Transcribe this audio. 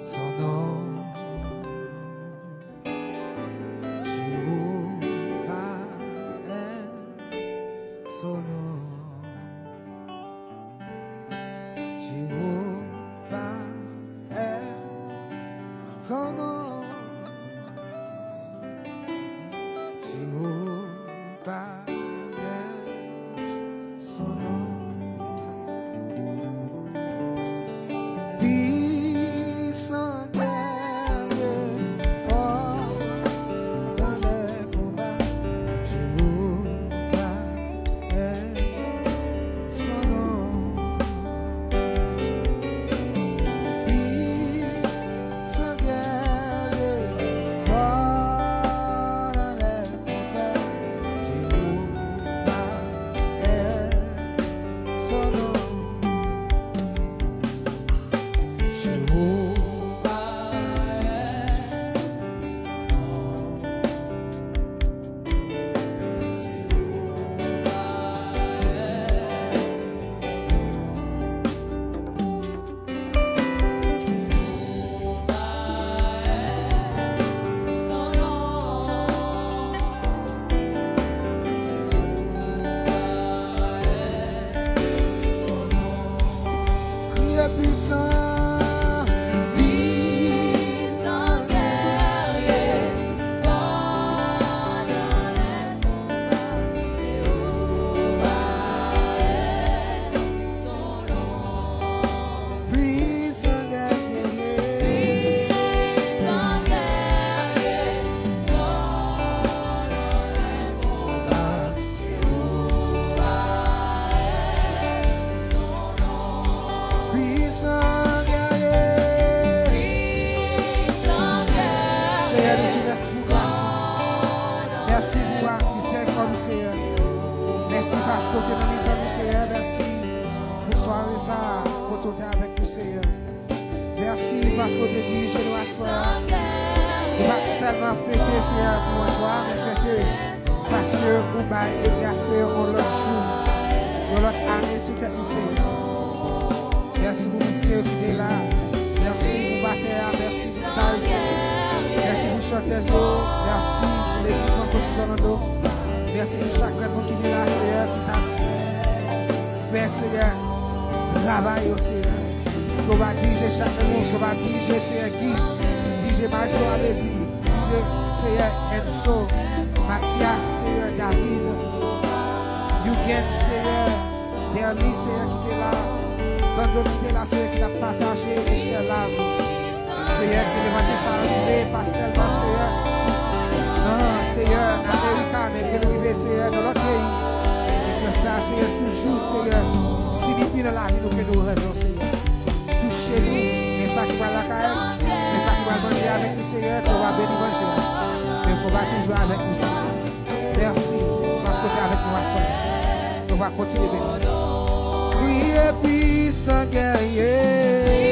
son nom. Jéhovah est son nom. Jéhovah est son nom. Jéhovah est son nom. Puissant guerrier, fort dans les combats, Jéhovah est son nom. Puissant guerrier, fort dans les combats, Jéhovah est son nom. Merci parce que tu es dans le temps, Seigneur. Merci pour soirée ça, pour tout avec nous, Seigneur. Merci parce que tu dis, je dois soir. Tu vas seulement fêter, Seigneur, pour moi, joie, mais fêter parce que vous m'avez placé en l'autre jour, dans l'autre année sous tête, Seigneur. Merci pour monsieur qui est là. Merci pour Bactéa, merci pour Taïso. Merci pour Chantezo. Merci pour l'église en position dans l'eau. Merci pour chaque monde qui est là, Seigneur, qui t'a fait, Seigneur, travail au Seigneur. Qu'on va diriger chaque monde, qu'on va diriger, Seigneur, qui diriger Maestro Alési, diriger, Seigneur, Enzo, Mathias, Seigneur, David, Yugen, Seigneur, Derli, Seigneur, qui est là. Tant de monde là, Seigneur, qui t'a partagé, Michel Lave. Seigneur, que l'évangile soit arrivé, pas seulement, Seigneur. Non, Seigneur, en Amérique, mais que nous vivons, Seigneur, dans notre pays. Et que ça, Seigneur, toujours, Seigneur, signifie dans la vie nous que nous rêvons, Seigneur. Touchez-nous, mais ça qui va la caille, mais ça qui va manger avec nous, Seigneur, qu'on va bénir manger. Mais qu'on va toujours avec nous, Seigneur. Merci, parce que tu es avec nous à soir. On va continuer bénir. Priez, puissant guerrier.